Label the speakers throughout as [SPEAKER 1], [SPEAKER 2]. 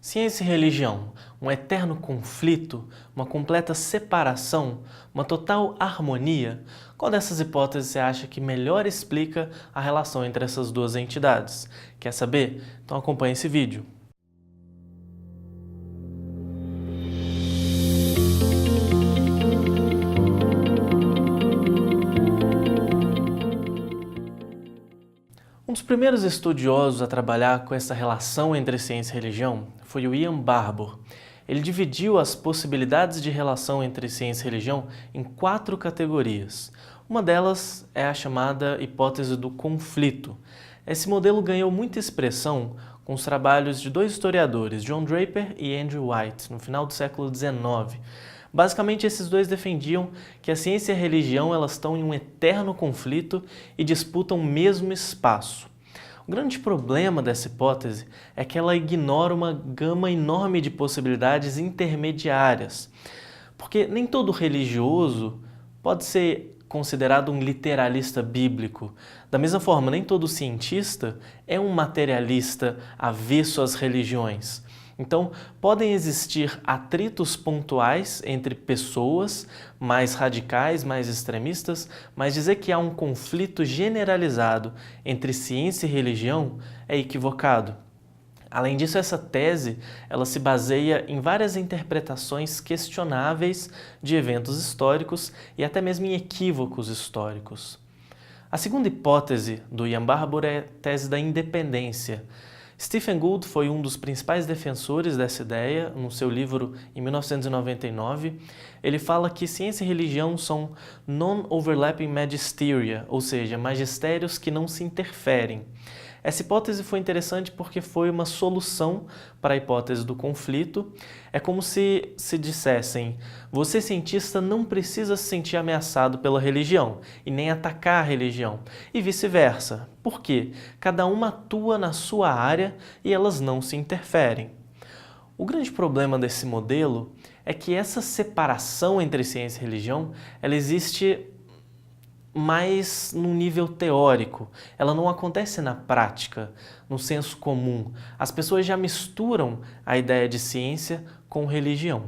[SPEAKER 1] Ciência e religião, um eterno conflito, uma completa separação, uma total harmonia? Qual dessas hipóteses você acha que melhor explica a relação entre essas duas entidades? Quer saber? Então acompanhe esse vídeo. Um dos primeiros estudiosos a trabalhar com essa relação entre ciência e religião foi o Ian Barbour. Ele dividiu as possibilidades de relação entre ciência e religião em 4 categorias. Uma delas é a chamada hipótese do conflito. Esse modelo ganhou muita expressão com os trabalhos de 2 historiadores, John Draper e Andrew White, no final do século XIX. Basicamente, esses 2 defendiam que a ciência e a religião elas estão em um eterno conflito e disputam o mesmo espaço. O grande problema dessa hipótese é que ela ignora uma gama enorme de possibilidades intermediárias, porque nem todo religioso pode ser considerado um literalista bíblico. Da mesma forma, nem todo cientista é um materialista avesso às religiões. Então, podem existir atritos pontuais entre pessoas mais radicais, mais extremistas, mas dizer que há um conflito generalizado entre ciência e religião é equivocado. Além disso, essa tese ela se baseia em várias interpretações questionáveis de eventos históricos e até mesmo em equívocos históricos. A segunda hipótese do Ian Barbour é a tese da independência. Stephen Gould foi um dos principais defensores dessa ideia. No seu livro, em 1999, ele fala que ciência e religião são non-overlapping magisteria, ou seja, magistérios que não se interferem. Essa hipótese foi interessante porque foi uma solução para a hipótese do conflito. É como se dissessem, você cientista não precisa se sentir ameaçado pela religião e nem atacar a religião, e vice-versa. Por quê? Cada uma atua na sua área e elas não se interferem. O grande problema desse modelo é que essa separação entre ciência e religião, ela existe mais no nível teórico, ela não acontece na prática, no senso comum. As pessoas já misturam a ideia de ciência com religião.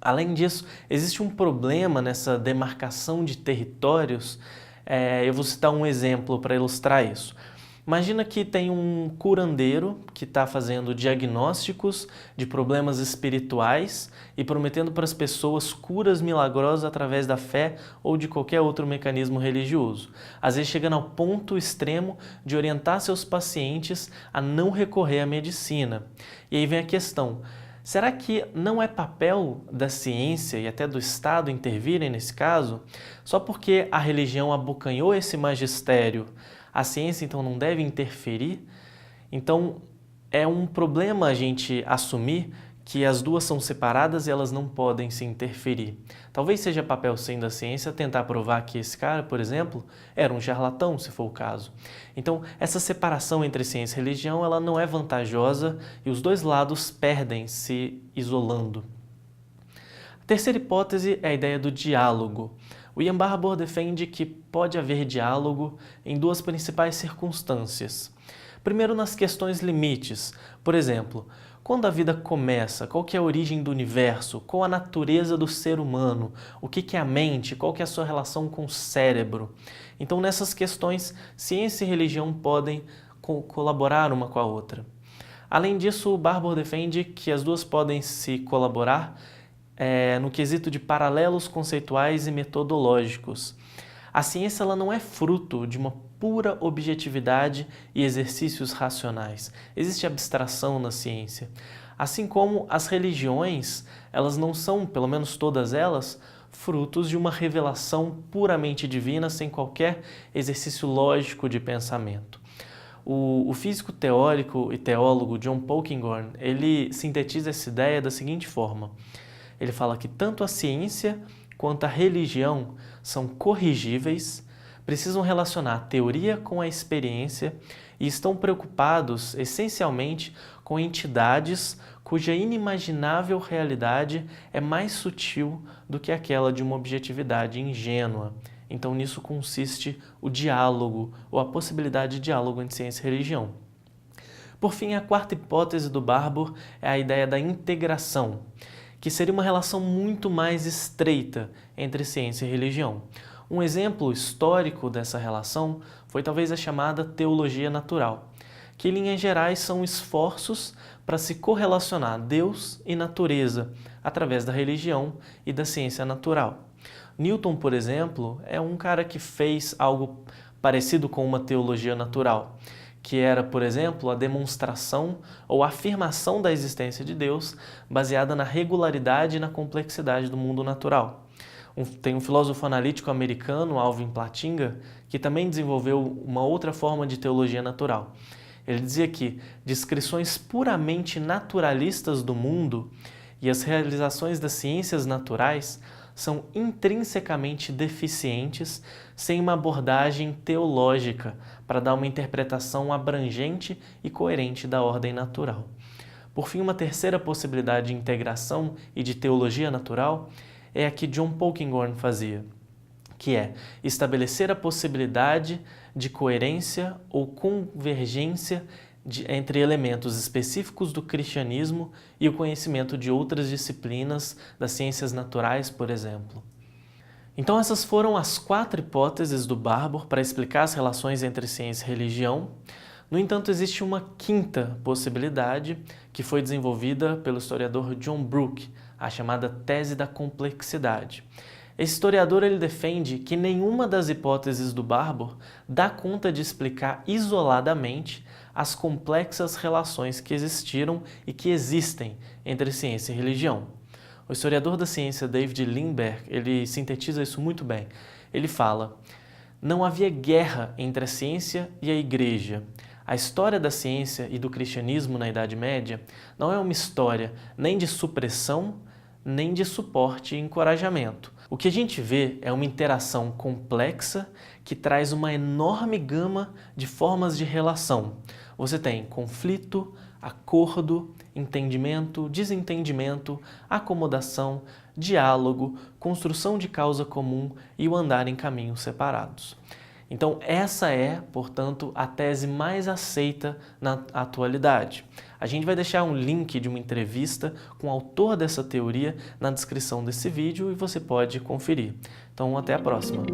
[SPEAKER 1] Além disso, existe um problema nessa demarcação de territórios. Eu vou citar um exemplo para ilustrar isso. Imagina que tem um curandeiro que está fazendo diagnósticos de problemas espirituais e prometendo para as pessoas curas milagrosas através da fé ou de qualquer outro mecanismo religioso. Às vezes chegando ao ponto extremo de orientar seus pacientes a não recorrer à medicina. E aí vem a questão, será que não é papel da ciência e até do Estado intervirem nesse caso? Só porque a religião abocanhou esse magistério, a ciência, então, não deve interferir? Então, é um problema a gente assumir que as duas são separadas e elas não podem se interferir. Talvez seja papel, sim, da ciência tentar provar que esse cara, por exemplo, era um charlatão, se for o caso. Então, essa separação entre ciência e religião, ela não é vantajosa e os dois lados perdem se isolando. A terceira hipótese é a ideia do diálogo. O Ian Barbour defende que pode haver diálogo em 2 principais circunstâncias. Primeiro, nas questões limites. Por exemplo, quando a vida começa, qual que é a origem do universo, qual a natureza do ser humano, o que é a mente, qual que é a sua relação com o cérebro. Então, nessas questões, ciência e religião podem colaborar uma com a outra. Além disso, o Barbour defende que as duas podem se colaborar no quesito de paralelos conceituais e metodológicos. A ciência ela não é fruto de uma pura objetividade e exercícios racionais. Existe abstração na ciência. Assim como as religiões, elas não são, pelo menos todas elas, frutos de uma revelação puramente divina sem qualquer exercício lógico de pensamento. O físico teórico e teólogo John Polkinghorne, ele sintetiza essa ideia da seguinte forma. Ele fala que tanto a ciência quanto a religião são corrigíveis, precisam relacionar a teoria com a experiência e estão preocupados essencialmente com entidades cuja inimaginável realidade é mais sutil do que aquela de uma objetividade ingênua. Então nisso consiste o diálogo ou a possibilidade de diálogo entre ciência e religião. Por fim, a quarta hipótese do Barbour é a ideia da integração, que seria uma relação muito mais estreita entre ciência e religião. Um exemplo histórico dessa relação foi talvez a chamada teologia natural, que em linhas gerais são esforços para se correlacionar Deus e natureza através da religião e da ciência natural. Newton, por exemplo, é um cara que fez algo parecido com uma teologia natural, que era, por exemplo, a demonstração ou afirmação da existência de Deus baseada na regularidade e na complexidade do mundo natural. Tem um filósofo analítico americano, Alvin Plantinga, que também desenvolveu uma outra forma de teologia natural. Ele dizia que descrições puramente naturalistas do mundo e as realizações das ciências naturais são intrinsecamente deficientes sem uma abordagem teológica para dar uma interpretação abrangente e coerente da ordem natural. Por fim, uma terceira possibilidade de integração e de teologia natural é a que John Polkinghorne fazia, que é estabelecer a possibilidade de coerência ou convergência entre elementos específicos do cristianismo e o conhecimento de outras disciplinas das ciências naturais, por exemplo. Então essas foram as 4 hipóteses do Barbour para explicar as relações entre ciência e religião. No entanto, existe uma quinta possibilidade que foi desenvolvida pelo historiador John Brooke, a chamada tese da complexidade. Esse historiador ele defende que nenhuma das hipóteses do Barbour dá conta de explicar isoladamente as complexas relações que existiram e que existem entre ciência e religião. O historiador da ciência David Lindberg, ele sintetiza isso muito bem. Ele fala: não havia guerra entre a ciência e a igreja. A história da ciência e do cristianismo na Idade Média não é uma história nem de supressão, nem de suporte e encorajamento. O que a gente vê é uma interação complexa que traz uma enorme gama de formas de relação. Você tem conflito, acordo, entendimento, desentendimento, acomodação, diálogo, construção de causa comum e o andar em caminhos separados. Então essa é, portanto, a tese mais aceita na atualidade. A gente vai deixar um link de uma entrevista com o autor dessa teoria na descrição desse vídeo e você pode conferir. Então até a próxima!